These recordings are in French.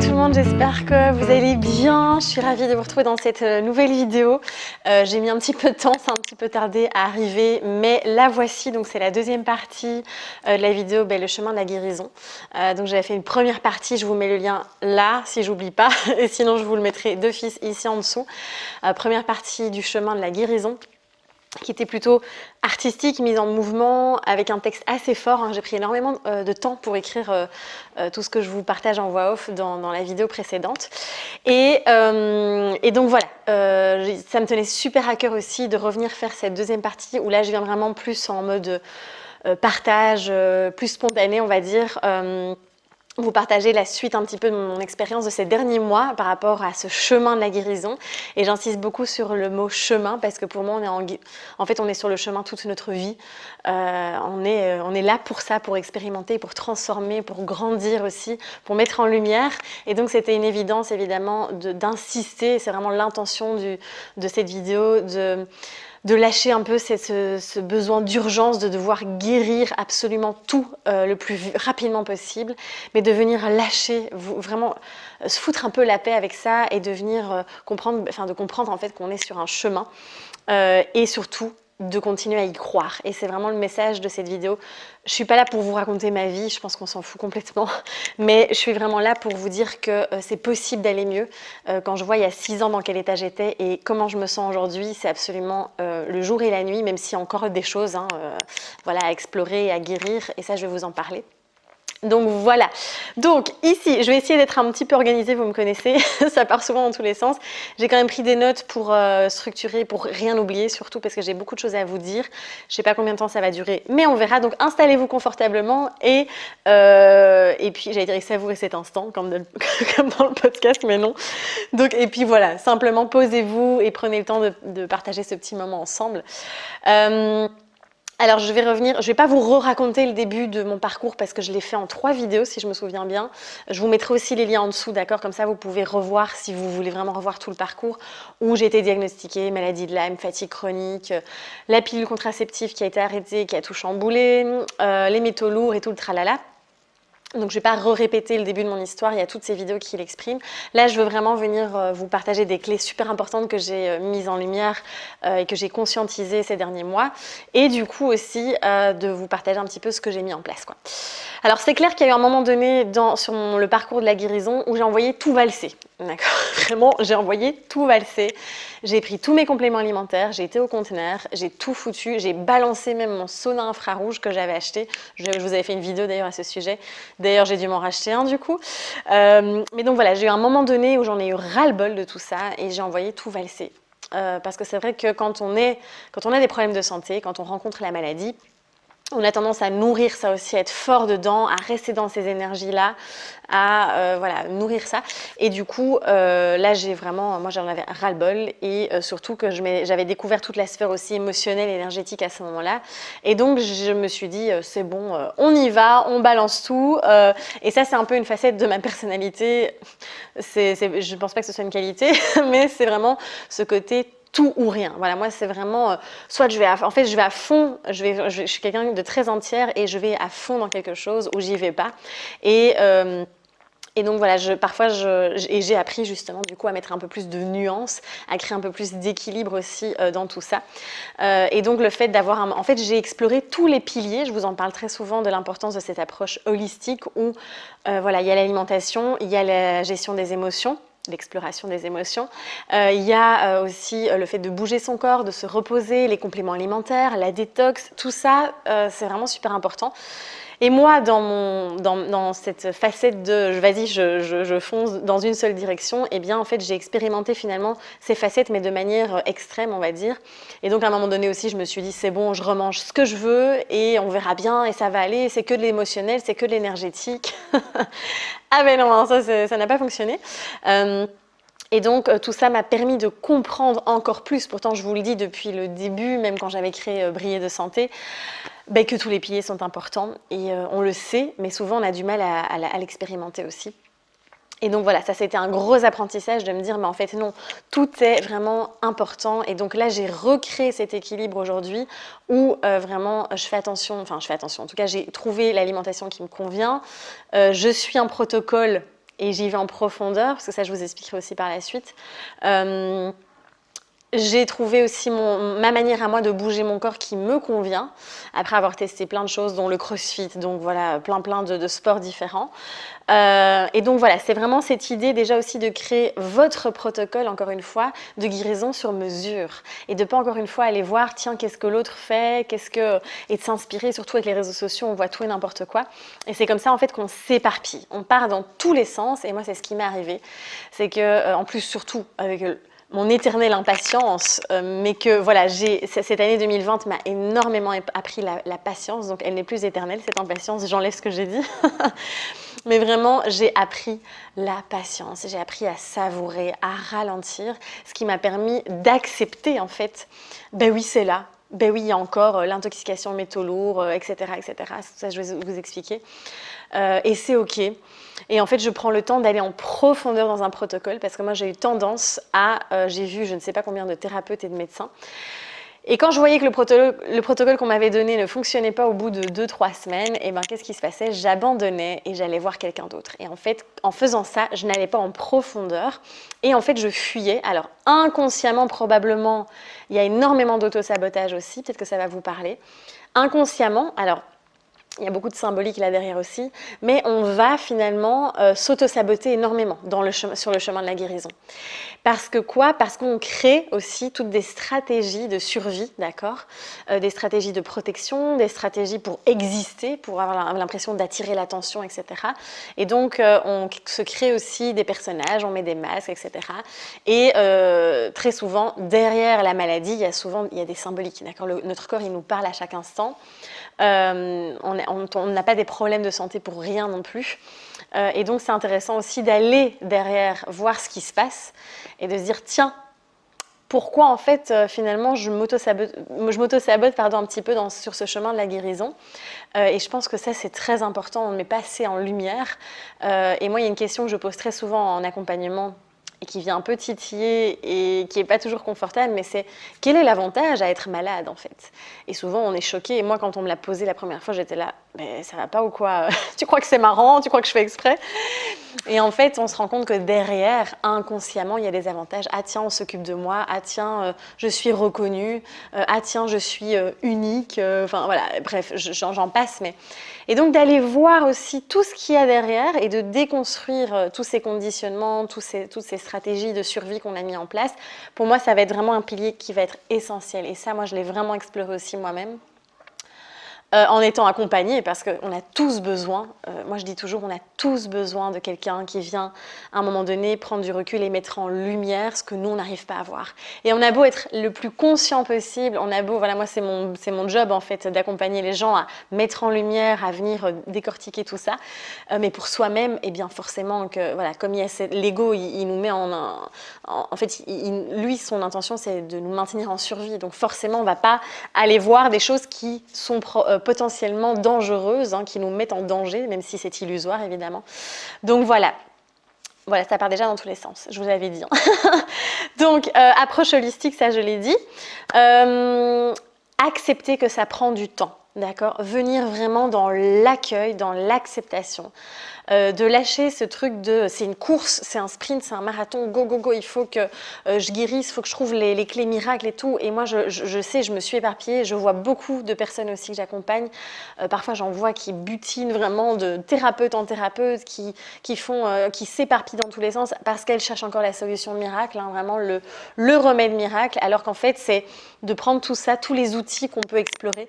tout le monde, j'espère que vous allez bien. Je suis ravie de vous retrouver dans cette nouvelle vidéo. J'ai mis un petit peu de temps, c'est un petit peu tardé à arriver, mais la voici. Donc c'est la deuxième partie de la vidéo, le chemin de la guérison. Donc j'avais fait une première partie, je vous mets le lien là, si j'oublie pas, et sinon je vous le mettrai d'office ici en dessous. Première partie du chemin de la guérison, qui était plutôt artistique, mise en mouvement, avec un texte assez fort. J'ai pris énormément de temps pour écrire tout ce que je vous partage en voix off dans la vidéo précédente. Et donc voilà, ça me tenait super à cœur aussi de revenir faire cette deuxième partie, où là je viens vraiment plus en mode partage, plus spontané on va dire. Vous partager la suite un petit peu de mon expérience de ces derniers mois par rapport à ce chemin de la guérison. Et j'insiste beaucoup sur le mot chemin parce que pour moi, en fait, on est sur le chemin toute notre vie. On est là pour ça, pour expérimenter, pour transformer, pour grandir aussi, pour mettre en lumière. Et donc, c'était une évidence, évidemment, d'insister. C'est vraiment l'intention de cette vidéo, de lâcher un peu ce besoin d'urgence de devoir guérir absolument tout le plus rapidement possible, mais de venir lâcher, vraiment se foutre un peu la paix avec ça et de venir comprendre en fait qu'on est sur un chemin et surtout de continuer à y croire. Et c'est vraiment le message de cette vidéo. Je suis pas là pour vous raconter ma vie, je pense qu'on s'en fout complètement, mais je suis vraiment là pour vous dire que c'est possible d'aller mieux. Quand je vois il y a 6 ans dans quel état j'étais et comment je me sens aujourd'hui, c'est absolument le jour et la nuit, même s'il y a encore des choses voilà, à explorer et à guérir, et ça je vais vous en parler. Donc voilà, donc ici je vais essayer d'être un petit peu organisée, vous me connaissez, ça part souvent dans tous les sens. J'ai quand même pris des notes pour structurer, pour rien oublier, surtout parce que j'ai beaucoup de choses à vous dire. Je sais pas combien de temps ça va durer, mais on verra. Donc installez-vous confortablement et puis j'allais dire savourer cet instant comme dans le podcast, mais non. Donc et puis voilà, simplement posez-vous et prenez le temps de partager ce petit moment ensemble. Alors je vais pas vous raconter le début de mon parcours parce que je l'ai fait en 3 vidéos si je me souviens bien. Je vous mettrai aussi les liens en dessous, d'accord? Comme ça vous pouvez revoir si vous voulez vraiment revoir tout le parcours où j'ai été diagnostiquée, maladie de Lyme, fatigue chronique, la pilule contraceptive qui a été arrêtée, qui a tout chamboulé, les métaux lourds et tout le tralala. Donc je ne vais pas répéter le début de mon histoire, il y a toutes ces vidéos qui l'expriment. Là, je veux vraiment venir vous partager des clés super importantes que j'ai mises en lumière et que j'ai conscientisées ces derniers mois. Et du coup aussi de vous partager un petit peu ce que j'ai mis en place, quoi. Alors c'est clair qu'il y a eu un moment donné sur le parcours de la guérison où j'ai envoyé tout valser. D'accord, vraiment, j'ai envoyé tout valser. J'ai pris tous mes compléments alimentaires, j'ai été au conteneur, j'ai tout foutu, j'ai balancé même mon sauna infrarouge que j'avais acheté. Je vous avais fait une vidéo d'ailleurs à ce sujet. D'ailleurs, j'ai dû m'en racheter un du coup. Mais donc voilà, j'ai eu un moment donné où j'en ai eu ras-le-bol de tout ça et j'ai envoyé tout valser. Parce que c'est vrai que quand on a des problèmes de santé, quand on rencontre la maladie, on a tendance à nourrir ça aussi, à être fort dedans, à rester dans ces énergies-là, à voilà, nourrir ça. Et du coup, là, moi j'en avais ras-le-bol et surtout que j'avais découvert toute la sphère aussi émotionnelle, énergétique à ce moment-là. Et donc, je me suis dit, c'est bon, on y va, on balance tout. Et ça, c'est un peu une facette de ma personnalité. Je ne pense pas que ce soit une qualité, mais c'est vraiment ce côté tout ou rien. Voilà, moi c'est vraiment soit je vais à fond, je suis quelqu'un de très entière et je vais à fond dans quelque chose ou j'y vais pas. Et donc voilà, parfois j'ai appris justement du coup à mettre un peu plus de nuances, à créer un peu plus d'équilibre aussi dans tout ça. Et donc le fait d'avoir en fait j'ai exploré tous les piliers, je vous en parle très souvent de l'importance de cette approche holistique où voilà, il y a l'alimentation, il y a la gestion des émotions, l'exploration des émotions. Il y a aussi le fait de bouger son corps, de se reposer, les compléments alimentaires, la détox, tout ça, c'est vraiment super important. Et moi, dans cette facette de je fonce dans une seule direction, eh bien, en fait, j'ai expérimenté finalement ces facettes, mais de manière extrême, on va dire. Et donc, à un moment donné aussi, je me suis dit, c'est bon, je remange ce que je veux et on verra bien et ça va aller. C'est que de l'émotionnel, c'est que de l'énergétique. Ah ben non, ça n'a pas fonctionné. Et donc, tout ça m'a permis de comprendre encore plus, pourtant je vous le dis depuis le début, même quand j'avais créé Briller de Santé, que tous les piliers sont importants et on le sait, mais souvent on a du mal à l'expérimenter aussi. Et donc voilà, ça c'était un gros apprentissage de me dire, mais en fait non, tout est vraiment important. Et donc là, j'ai recréé cet équilibre aujourd'hui où vraiment je fais attention, en tout cas j'ai trouvé l'alimentation qui me convient. Je suis un protocole et j'y vais en profondeur, parce que ça je vous expliquerai aussi par la suite. J'ai trouvé aussi ma manière à moi de bouger mon corps qui me convient, après avoir testé plein de choses, dont le crossfit, donc voilà, plein de sports différents. Et donc voilà, c'est vraiment cette idée déjà aussi de créer votre protocole, encore une fois, de guérison sur mesure. Et de pas encore une fois aller voir, tiens, qu'est-ce que l'autre fait, et de s'inspirer, surtout avec les réseaux sociaux, on voit tout et n'importe quoi. Et c'est comme ça en fait qu'on s'éparpille. On part dans tous les sens, et moi c'est ce qui m'est arrivé. C'est que, en plus surtout avec mon éternelle impatience, mais que voilà, cette année 2020 m'a énormément appris la patience, donc elle n'est plus éternelle cette impatience, j'enlève ce que j'ai dit. Mais vraiment, j'ai appris la patience, j'ai appris à savourer, à ralentir, ce qui m'a permis d'accepter en fait, ben oui c'est là, ben oui il y a encore l'intoxication aux métaux lourds, etc., etc. Ça je vais vous expliquer. Et c'est ok. Et en fait, je prends le temps d'aller en profondeur dans un protocole parce que moi, j'ai eu tendance j'ai vu je ne sais pas combien de thérapeutes et de médecins. Et quand je voyais que le protocole qu'on m'avait donné ne fonctionnait pas au bout de 2-3 semaines, et ben, qu'est-ce qui se passait? J'abandonnais et j'allais voir quelqu'un d'autre. Et en fait, en faisant ça, je n'allais pas en profondeur. Et en fait, je fuyais. Alors, inconsciemment, probablement, il y a énormément d'auto-sabotage aussi. Peut-être que ça va vous parler. Inconsciemment, alors, il y a beaucoup de symbolique là derrière aussi, mais on va finalement s'auto-saboter énormément sur le chemin de la guérison. Parce que quoi? Parce qu'on crée aussi toutes des stratégies de survie, d'accord? Des stratégies de protection, des stratégies pour exister, pour avoir l'impression d'attirer l'attention, etc. Et donc, on se crée aussi des personnages, on met des masques, etc. Et très souvent, derrière la maladie, il y a des symboliques, d'accord? Notre corps, il nous parle à chaque instant. On n'a pas des problèmes de santé pour rien non plus. Et donc, c'est intéressant aussi d'aller derrière voir ce qui se passe et de se dire, tiens, pourquoi en fait, finalement, je m'auto-sabote un petit peu sur ce chemin de la guérison. Et je pense que ça, c'est très important, on ne met pas assez en lumière. Et moi, il y a une question que je pose très souvent en accompagnement et qui vient un peu titiller et qui n'est pas toujours confortable, mais c'est quel est l'avantage à être malade en fait? Et souvent on est choqué, et moi quand on me l'a posé la première fois, j'étais là, mais ça va pas ou quoi? Tu crois que c'est marrant? Tu crois que je fais exprès? Et en fait, on se rend compte que derrière, inconsciemment, il y a des avantages. Ah tiens, on s'occupe de moi. Ah tiens, je suis reconnue. Ah tiens, je suis unique. Enfin voilà, bref, j'en passe. Et donc d'aller voir aussi tout ce qu'il y a derrière et de déconstruire tous ces conditionnements, toutes ces stratégies de survie qu'on a mis en place. Pour moi, ça va être vraiment un pilier qui va être essentiel. Et ça, moi, je l'ai vraiment exploré aussi moi-même. En étant accompagné, parce qu'on a tous besoin, moi je dis toujours, on a tous besoin de quelqu'un qui vient à un moment donné prendre du recul et mettre en lumière ce que nous on n'arrive pas à voir. Et on a beau être le plus conscient possible, on a beau, voilà, moi c'est mon job en fait d'accompagner les gens à mettre en lumière, à venir décortiquer tout ça, mais pour soi-même, eh bien forcément que, voilà, comme il y a l'ego, il nous met en fait, lui son intention c'est de nous maintenir en survie, donc forcément on va pas aller voir des choses qui sont potentiellement dangereuses, hein, qui nous mettent en danger, même si c'est illusoire évidemment. Donc voilà, ça part déjà dans tous les sens, je vous l'avais dit. Donc approche holistique, ça je l'ai dit. Accepter que ça prend du temps. D'accord, venir vraiment dans l'accueil, dans l'acceptation, de lâcher ce truc de c'est une course, c'est un sprint, c'est un marathon, go, go, go, il faut que je guérisse, il faut que je trouve les clés miracles et tout. Et moi, je sais, je me suis éparpillée, je vois beaucoup de personnes aussi que j'accompagne. Parfois, j'en vois qui butinent vraiment de thérapeute en thérapeute, qui s'éparpillent dans tous les sens parce qu'elles cherchent encore la solution miracle, hein, vraiment le remède miracle, alors qu'en fait, c'est de prendre tout ça, tous les outils qu'on peut explorer,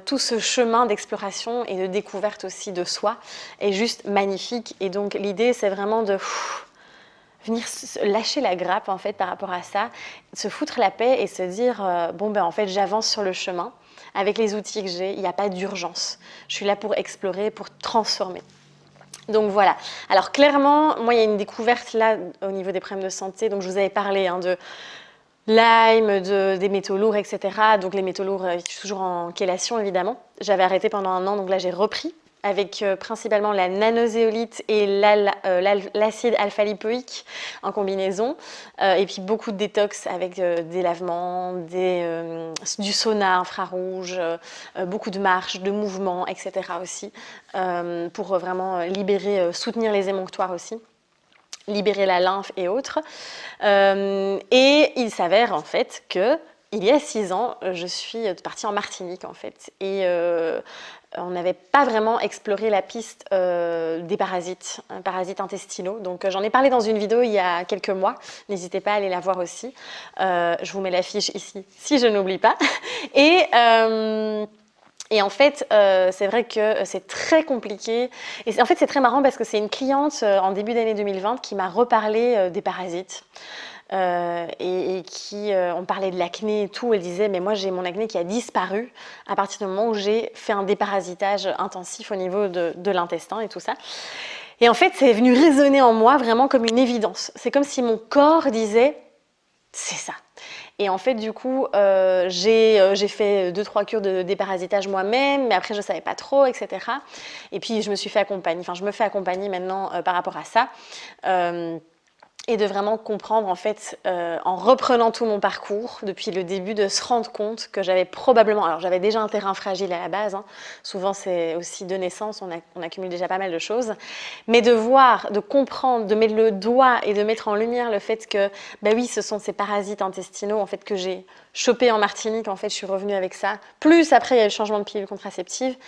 tout ce chemin d'exploration et de découverte aussi de soi est juste magnifique. Et donc l'idée c'est vraiment de venir lâcher la grappe en fait par rapport à ça, se foutre la paix et se dire bon ben en fait j'avance sur le chemin avec les outils que j'ai, il n'y a pas d'urgence. Je suis là pour explorer, pour transformer. Donc voilà. Alors clairement, moi il y a une découverte là au niveau des problèmes de santé, donc je vous avais parlé de Lyme, des métaux lourds, etc. Donc les métaux lourds, je suis toujours en chélation évidemment. J'avais arrêté pendant 1 an, donc là j'ai repris avec principalement la nanoséolite et l'acide alpha-lipoïque en combinaison. Et puis beaucoup de détox avec des lavements, du sauna infrarouge, beaucoup de marches, de mouvements, etc. aussi, pour vraiment libérer, soutenir les émonctoires aussi. libérer la lymphe et autres. Et il s'avère en fait que il y a 6 ans, je suis partie en Martinique en fait. Et on n'avait pas vraiment exploré la piste des parasites intestinaux. Donc j'en ai parlé dans une vidéo il y a quelques mois. N'hésitez pas à aller la voir aussi. Je vous mets l'affiche ici si je n'oublie pas. Et en fait, c'est vrai que c'est très compliqué. Et en fait, c'est très marrant parce que c'est une cliente en début d'année 2020 qui m'a reparlé des parasites. Et qui, on parlait de l'acné et tout. Elle disait, mais moi j'ai mon acné qui a disparu à partir du moment où j'ai fait un déparasitage intensif au niveau de l'intestin et tout ça. Et en fait, c'est venu résonner en moi vraiment comme une évidence. C'est comme si mon corps disait, c'est ça. Et en fait, du coup, j'ai fait 2-3 cures de déparasitage moi-même, mais après, je ne savais pas trop, etc. Et puis, je me suis fait accompagner, enfin, je me fais accompagner maintenant par rapport à ça. Et de vraiment comprendre, en fait, en reprenant tout mon parcours depuis le début, de se rendre compte que j'avais probablement... Alors, j'avais déjà un terrain fragile à la base. Hein. Souvent, c'est aussi de naissance, on accumule déjà pas mal de choses. Mais de voir, de comprendre, de mettre le doigt et de mettre en lumière le fait que, bah oui, ce sont ces parasites intestinaux, en fait, que j'ai chopés en Martinique. En fait, je suis revenue avec ça. Plus, après, il y a eu le changement de pilule contraceptive.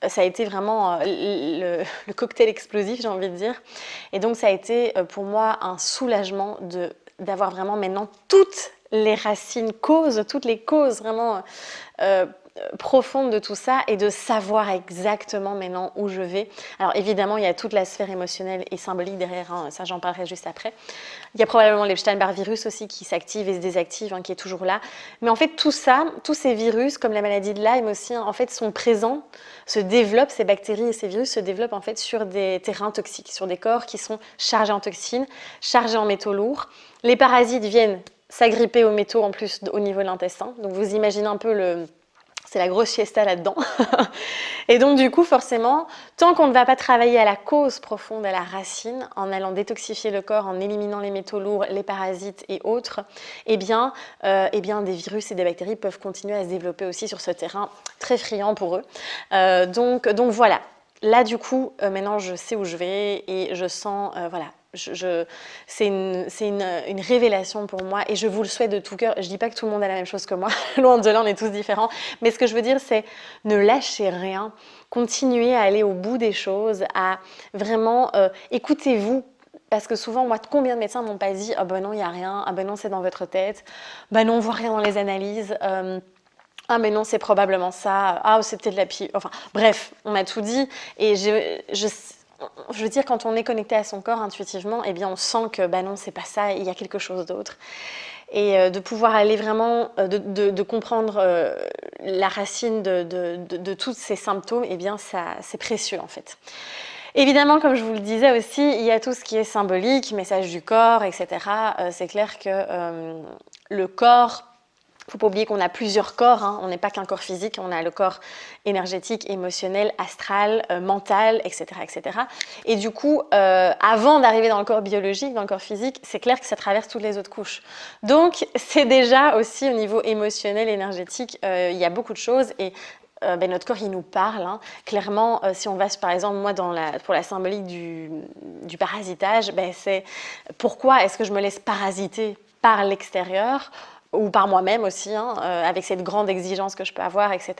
Ça a été vraiment le cocktail explosif, j'ai envie de dire. Et donc, ça a été pour moi un soulagement d'avoir vraiment maintenant toutes les racines, toutes les causes vraiment profondes de tout ça et de savoir exactement maintenant où je vais. Alors évidemment, il y a toute la sphère émotionnelle et symbolique derrière, hein, ça j'en parlerai juste après. Il y a probablement l'Epstein-Barr virus aussi qui s'active et se désactive, hein, qui est toujours là. Mais en fait, tout ça, tous ces virus, comme la maladie de Lyme aussi, hein, en fait, sont présents, se développent, ces bactéries et ces virus se développent en fait sur des terrains toxiques, sur des corps qui sont chargés en toxines, chargés en métaux lourds. Les parasites viennent s'agripper aux métaux en plus au niveau de l'intestin. Donc vous imaginez un peu c'est la grosse fiesta là-dedans. Et donc du coup, forcément, tant qu'on ne va pas travailler à la cause profonde, à la racine, en allant détoxifier le corps, en éliminant les métaux lourds, les parasites et autres, eh bien, des virus et des bactéries peuvent continuer à se développer aussi sur ce terrain très friand pour eux. Donc voilà. Là, du coup, maintenant, je sais où je vais et je sens, voilà. C'est une révélation pour moi et je vous le souhaite de tout cœur. Je ne dis pas que tout le monde a la même chose que moi, loin de là, on est tous différents. Mais ce que je veux dire, c'est ne lâchez rien, continuez à aller au bout des choses, à vraiment écoutez-vous. Parce que souvent, moi, combien de médecins m'ont pas dit « Ah ben non, il n'y a rien, ah ben non, c'est dans votre tête, ben non, on ne voit rien dans les analyses ». Ah mais non, c'est probablement ça. Ah, c'est peut-être la pilule. Enfin, bref, on m'a tout dit. Et je veux dire, quand on est connecté à son corps intuitivement, eh bien, on sent que, bah non, c'est pas ça, il y a quelque chose d'autre. Et de pouvoir aller vraiment, de comprendre la racine de tous ces symptômes, eh bien, c'est précieux en fait. Évidemment, comme je vous le disais aussi, il y a tout ce qui est symbolique, message du corps, etc. C'est clair que le corps... Il ne faut pas oublier qu'on a plusieurs corps, hein. On n'est pas qu'un corps physique, on a le corps énergétique, émotionnel, astral, mental, etc., etc. Et du coup, avant d'arriver dans le corps biologique, dans le corps physique, c'est clair que ça traverse toutes les autres couches. Donc, c'est déjà aussi au niveau émotionnel, énergétique, il y a beaucoup de choses et notre corps, il nous parle. Hein. Clairement, si on va, par exemple, moi, pour la symbolique du parasitage, c'est pourquoi est-ce que je me laisse parasiter par l'extérieur ou par moi-même aussi, hein, avec cette grande exigence que je peux avoir, etc.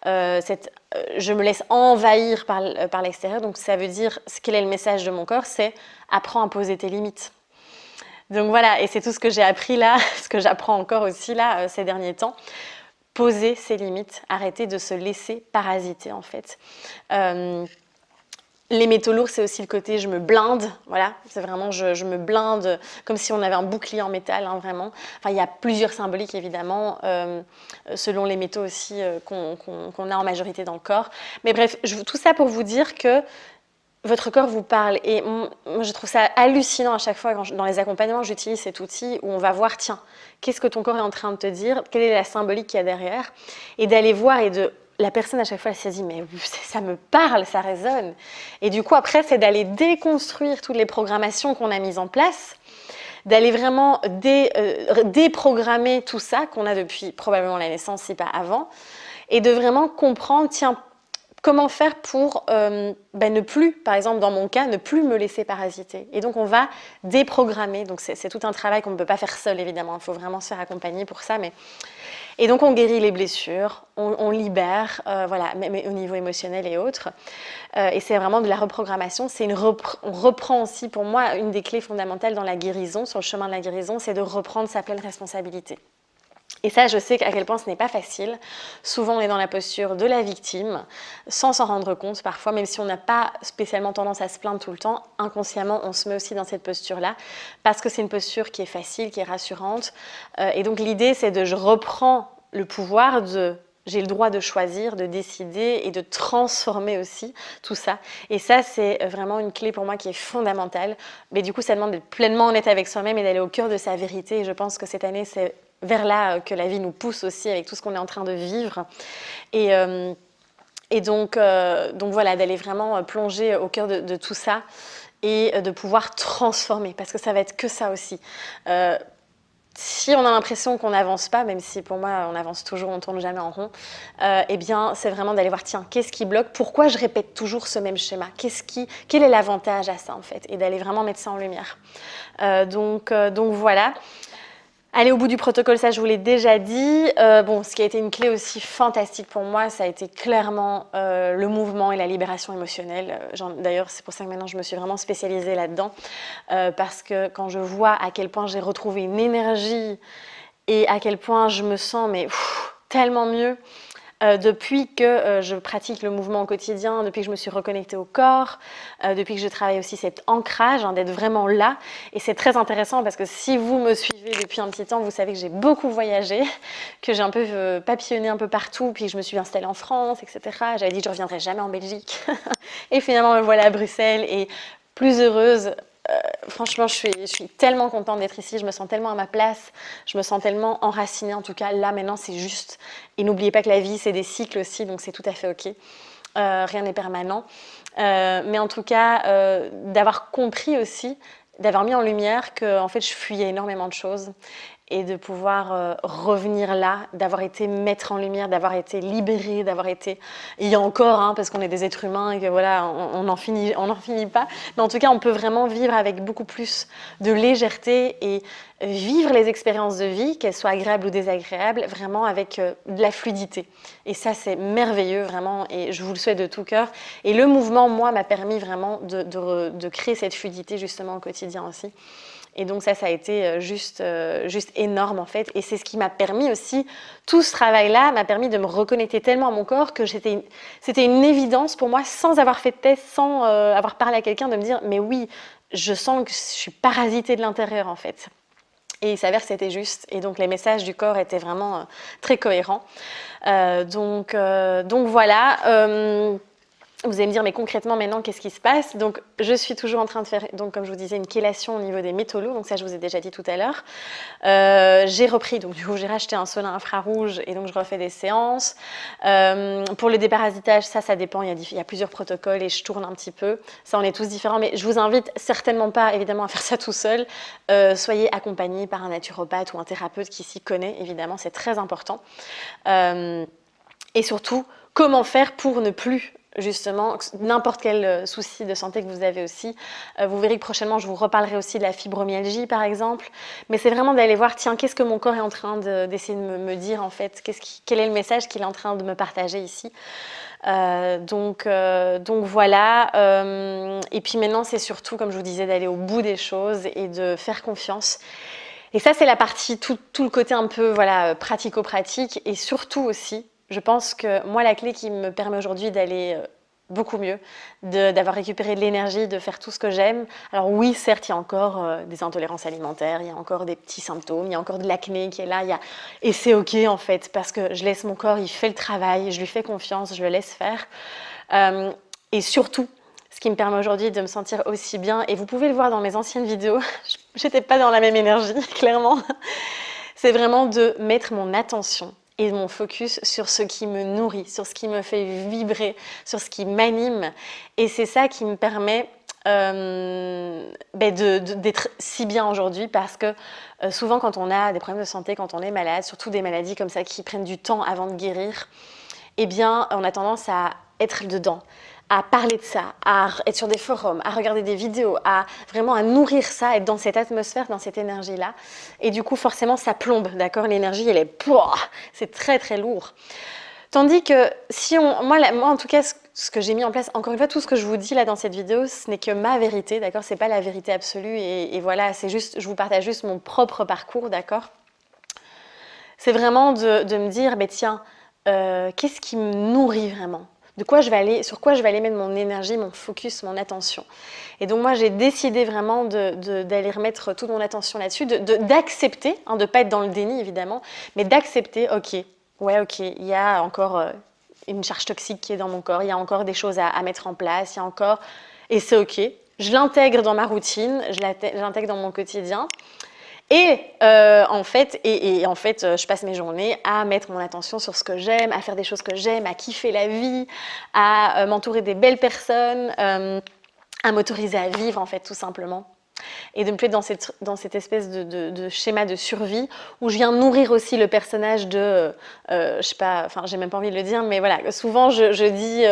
Je me laisse envahir par l'extérieur, donc ça veut dire, quel est le message de mon corps, c'est apprends à poser tes limites. Donc voilà, et c'est tout ce que j'ai appris là, ce que j'apprends encore aussi là, ces derniers temps. Poser ses limites, arrêter de se laisser parasiter en fait. Les métaux lourds, c'est aussi le côté je me blinde, voilà, c'est vraiment je me blinde comme si on avait un bouclier en métal, hein, vraiment. Enfin, il y a plusieurs symboliques évidemment, selon les métaux aussi qu'on a en majorité dans le corps. Mais bref, tout ça pour vous dire que votre corps vous parle et moi je trouve ça hallucinant à chaque fois quand dans les accompagnements j'utilise cet outil où on va voir tiens, qu'est-ce que ton corps est en train de te dire, quelle est la symbolique qu'il y a derrière et d'aller voir et la personne à chaque fois elle se dit mais ça me parle, ça résonne et du coup après c'est d'aller déconstruire toutes les programmations qu'on a mises en place, d'aller vraiment déprogrammer tout ça qu'on a depuis probablement la naissance si pas avant et de vraiment comprendre tiens comment faire pour ne plus, par exemple dans mon cas, ne plus me laisser parasiter. Et donc on va déprogrammer, donc c'est tout un travail qu'on ne peut pas faire seul évidemment, il faut vraiment se faire accompagner pour ça. Et donc on guérit les blessures, on libère, voilà, mais au niveau émotionnel et autres. Et c'est vraiment de la reprogrammation, on reprend aussi, pour moi, une des clés fondamentales dans la guérison, sur le chemin de la guérison, c'est de reprendre sa pleine responsabilité. Et ça, je sais à quel point ce n'est pas facile. Souvent, on est dans la posture de la victime, sans s'en rendre compte parfois, même si on n'a pas spécialement tendance à se plaindre tout le temps, inconsciemment, on se met aussi dans cette posture-là, parce que c'est une posture qui est facile, qui est rassurante. Et donc, l'idée, c'est je reprends le pouvoir j'ai le droit de choisir, de décider et de transformer aussi tout ça. Et ça, c'est vraiment une clé pour moi qui est fondamentale. Mais du coup, ça demande d'être pleinement honnête avec soi-même et d'aller au cœur de sa vérité. Et je pense que cette année, c'est vers là que la vie nous pousse aussi avec tout ce qu'on est en train de vivre. Et donc voilà, d'aller vraiment plonger au cœur de tout ça et de pouvoir transformer, parce que ça va être que ça aussi. Si on a l'impression qu'on n'avance pas, même si pour moi on avance toujours, on ne tourne jamais en rond, eh bien c'est vraiment d'aller voir, tiens, qu'est-ce qui bloque? Pourquoi je répète toujours ce même schéma? Quel est l'avantage à ça en fait? Et d'aller vraiment mettre ça en lumière. Donc voilà. Aller au bout du protocole, ça je vous l'ai déjà dit. Ce qui a été une clé aussi fantastique pour moi, ça a été clairement le mouvement et la libération émotionnelle. D'ailleurs, c'est pour ça que maintenant je me suis vraiment spécialisée là-dedans. Parce que quand je vois à quel point j'ai retrouvé une énergie et à quel point je me sens tellement mieux, depuis que je pratique le mouvement au quotidien, depuis que je me suis reconnectée au corps, depuis que je travaille aussi cet ancrage, d'être vraiment là. Et c'est très intéressant parce que si vous me suivez depuis un petit temps, vous savez que j'ai beaucoup voyagé, que j'ai un peu papillonné un peu partout, puis que je me suis installée en France, etc. J'avais dit que je ne reviendrais jamais en Belgique. Et finalement, me voilà à Bruxelles et plus heureuse. Franchement, je suis tellement contente d'être ici, je me sens tellement à ma place, je me sens tellement enracinée, en tout cas là maintenant c'est juste. Et n'oubliez pas que la vie c'est des cycles aussi, donc c'est tout à fait ok, rien n'est permanent. Mais en tout cas, d'avoir compris aussi, d'avoir mis en lumière que en fait je fuyais énormément de choses et de pouvoir revenir là, d'avoir été mettre en lumière, d'avoir été libérée, d'avoir été... Il y a encore, parce qu'on est des êtres humains et que voilà, on n'en finit pas. Mais en tout cas, on peut vraiment vivre avec beaucoup plus de légèreté et vivre les expériences de vie, qu'elles soient agréables ou désagréables, vraiment avec de la fluidité. Et ça, c'est merveilleux, vraiment, et je vous le souhaite de tout cœur. Et le mouvement, moi, m'a permis vraiment de créer cette fluidité, justement, au quotidien aussi. Et donc ça a été juste énorme en fait. Et c'est ce qui m'a permis aussi, tout ce travail-là m'a permis de me reconnecter tellement à mon corps que c'était une évidence pour moi, sans avoir fait de test, sans avoir parlé à quelqu'un, de me dire mais oui, je sens que je suis parasitée de l'intérieur en fait. Et il s'avère que c'était juste. Et donc les messages du corps étaient vraiment très cohérents. Donc voilà. Vous allez me dire, mais concrètement, maintenant, qu'est-ce qui se passe? Donc, je suis toujours en train de faire, donc, comme je vous disais, une chélation au niveau des métaux. Donc, ça, je vous ai déjà dit tout à l'heure. J'ai repris, donc, du coup, j'ai racheté un sauna infrarouge et donc, je refais des séances. Pour le déparasitage, ça dépend. Il y a plusieurs protocoles et je tourne un petit peu. Ça, on est tous différents, mais je vous invite certainement pas, évidemment, à faire ça tout seul. Soyez accompagnés par un naturopathe ou un thérapeute qui s'y connaît, évidemment, c'est très important. Et surtout, comment faire pour ne plus justement, n'importe quel souci de santé que vous avez aussi. Vous verrez que prochainement, je vous reparlerai aussi de la fibromyalgie, par exemple. Mais c'est vraiment d'aller voir, tiens, qu'est-ce que mon corps est en train d'essayer de me dire, en fait? Quel est le message qu'il est en train de me partager ici? Donc voilà. Et puis maintenant, c'est surtout, comme je vous disais, d'aller au bout des choses et de faire confiance. Et ça, c'est la partie, tout le côté un peu pratico-pratique. Et surtout aussi, je pense que moi, la clé qui me permet aujourd'hui d'aller beaucoup mieux, d'avoir récupéré de l'énergie, de faire tout ce que j'aime. Alors oui, certes, il y a encore des intolérances alimentaires, il y a encore des petits symptômes, il y a encore de l'acné qui est là. Et c'est ok en fait, parce que je laisse mon corps, il fait le travail, je lui fais confiance, je le laisse faire. Et surtout, ce qui me permet aujourd'hui de me sentir aussi bien, et vous pouvez le voir dans mes anciennes vidéos, j'étais pas dans la même énergie, clairement, c'est vraiment de mettre mon attention et mon focus sur ce qui me nourrit, sur ce qui me fait vibrer, sur ce qui m'anime. Et c'est ça qui me permet d'être si bien aujourd'hui, parce que souvent quand on a des problèmes de santé, quand on est malade, surtout des maladies comme ça qui prennent du temps avant de guérir, eh bien on a tendance à être dedans, à parler de ça, à être sur des forums, à regarder des vidéos, à vraiment à nourrir ça, être dans cette atmosphère, dans cette énergie-là. Et du coup, forcément, ça plombe, d'accord? L'énergie, elle est... pouah, c'est très, très lourd. Tandis que si on... Moi, en tout cas, ce que j'ai mis en place, encore une fois, tout ce que je vous dis là dans cette vidéo, ce n'est que ma vérité, d'accord? C'est pas la vérité absolue. Et voilà, c'est juste, je vous partage juste mon propre parcours, d'accord? C'est vraiment de me dire, ben tiens, qu'est-ce qui me nourrit vraiment? Sur quoi je vais aller mettre mon énergie, mon focus, mon attention. Et donc moi, j'ai décidé vraiment d'aller remettre toute mon attention là-dessus, d'accepter, de ne pas être dans le déni évidemment, mais d'accepter, ok, il y a encore une charge toxique qui est dans mon corps, il y a encore des choses à mettre en place, il y a encore... Et c'est ok, je l'intègre dans ma routine, je l'intègre dans mon quotidien. Et en fait, je passe mes journées à mettre mon attention sur ce que j'aime, à faire des choses que j'aime, à kiffer la vie, à m'entourer des belles personnes, à m'autoriser à vivre en fait tout simplement. Et de me plaire dans cette espèce de schéma de survie où je viens nourrir aussi le personnage de, je sais pas, enfin j'ai même pas envie de le dire, mais voilà, souvent je dis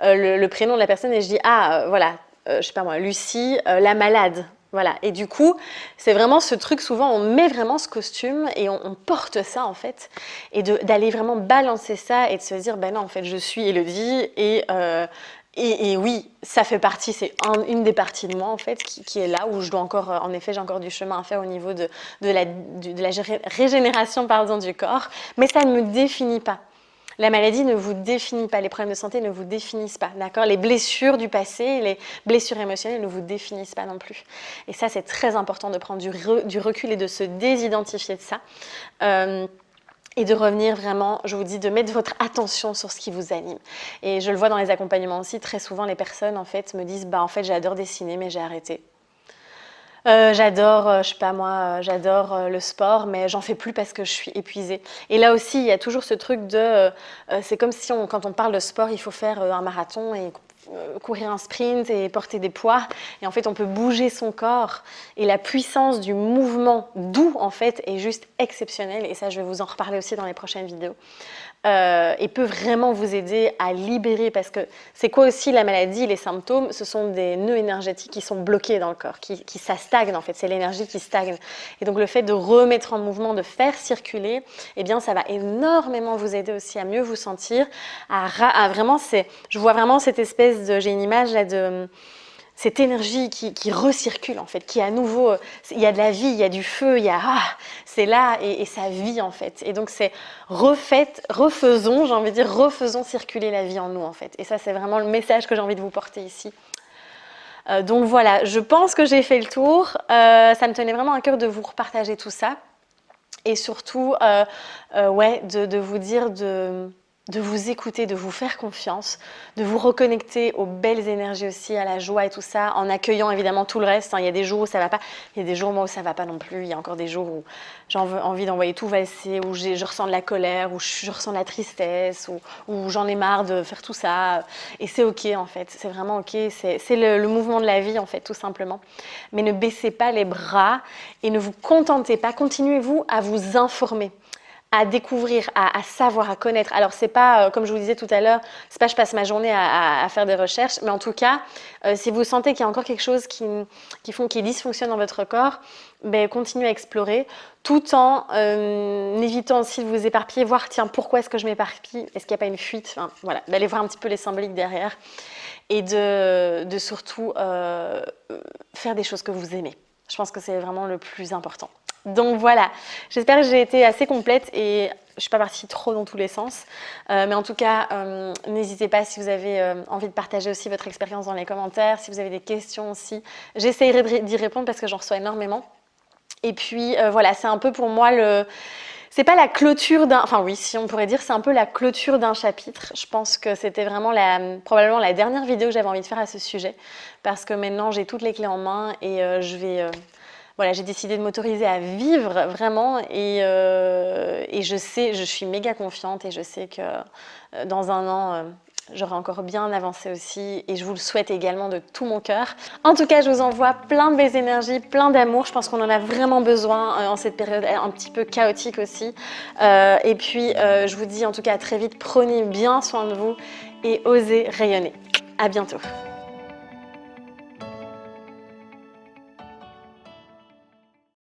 le prénom de la personne et je dis voilà, je sais pas moi, Lucie, la malade. Voilà, et du coup, c'est vraiment ce truc, souvent on met vraiment ce costume et on porte ça en fait, et d'aller vraiment balancer ça et de se dire, ben non, en fait, je suis Élodie et oui, ça fait partie, c'est une des parties de moi en fait qui est là où je dois encore, en effet, j'ai encore du chemin à faire au niveau de la régénération pardon, du corps, mais ça ne me définit pas. La maladie ne vous définit pas, les problèmes de santé ne vous définissent pas, d'accord? Les blessures du passé, les blessures émotionnelles ne vous définissent pas non plus. Et ça, c'est très important de prendre du recul et de se désidentifier de ça. Et de revenir vraiment, je vous dis, de mettre votre attention sur ce qui vous anime. Et je le vois dans les accompagnements aussi, très souvent les personnes en fait me disent, en fait j'adore dessiner mais j'ai arrêté. J'adore, je sais pas moi, j'adore le sport, mais j'en fais plus parce que je suis épuisée. Et là aussi, il y a toujours ce truc c'est comme si quand on parle de sport, il faut faire un marathon et courir un sprint et porter des poids. Et en fait, on peut bouger son corps. Et la puissance du mouvement doux, en fait, est juste exceptionnelle. Et ça, je vais vous en reparler aussi dans les prochaines vidéos. Et peut vraiment vous aider à libérer, parce que c'est quoi aussi la maladie, les symptômes, ce sont des nœuds énergétiques qui sont bloqués dans le corps, ça stagne en fait, c'est l'énergie qui stagne. Et donc le fait de remettre en mouvement, de faire circuler, eh bien ça va énormément vous aider aussi à mieux vous sentir, à vraiment, je vois vraiment cette espèce j'ai une image là de... cette énergie qui recircule en fait, qui à nouveau, il y a de la vie, il y a du feu, c'est là et ça vit en fait. Et donc c'est refaisons, j'ai envie de dire, refaisons circuler la vie en nous en fait. Et ça c'est vraiment le message que j'ai envie de vous porter ici. Donc voilà, je pense que j'ai fait le tour. Ça me tenait vraiment à cœur de vous repartager tout ça. Et surtout, de vous dire de vous écouter, de vous faire confiance, de vous reconnecter aux belles énergies aussi, à la joie et tout ça, en accueillant évidemment tout le reste. Il y a des jours où ça va pas, il y a des jours moi où ça va pas non plus, il y a encore des jours où j'ai envie d'envoyer tout valser, où je ressens de la colère, où je ressens de la tristesse, où j'en ai marre de faire tout ça. Et c'est ok en fait, c'est vraiment ok, c'est le mouvement de la vie en fait, tout simplement. Mais ne baissez pas les bras et ne vous contentez pas, continuez-vous à vous informer, à découvrir, à savoir, à connaître. Alors c'est pas, comme je vous disais tout à l'heure, c'est pas je passe ma journée à faire des recherches, mais en tout cas, si vous sentez qu'il y a encore quelque chose qui dysfonctionne dans votre corps, continuez à explorer, tout en évitant aussi de vous éparpiller, voir tiens pourquoi est-ce que je m'éparpille, est-ce qu'il n'y a pas une fuite, enfin, voilà, d'aller voir un petit peu les symboliques derrière et de surtout faire des choses que vous aimez. Je pense que c'est vraiment le plus important. Donc voilà, j'espère que j'ai été assez complète et je ne suis pas partie trop dans tous les sens. Mais en tout cas, n'hésitez pas si vous avez envie de partager aussi votre expérience dans les commentaires, si vous avez des questions aussi. J'essaierai d'y répondre parce que j'en reçois énormément. Et puis voilà, c'est un peu pour moi c'est pas la clôture enfin oui, si on pourrait dire, c'est un peu la clôture d'un chapitre. Je pense que c'était vraiment probablement la dernière vidéo que j'avais envie de faire à ce sujet. Parce que maintenant, j'ai toutes les clés en main et je vais... Voilà, j'ai décidé de m'autoriser à vivre vraiment et je suis méga confiante et je sais que dans un an, j'aurai encore bien avancé aussi et je vous le souhaite également de tout mon cœur. En tout cas, je vous envoie plein de belles énergies, plein d'amour. Je pense qu'on en a vraiment besoin en cette période un petit peu chaotique aussi. Et puis, je vous dis en tout cas à très vite, prenez bien soin de vous et osez rayonner. À bientôt.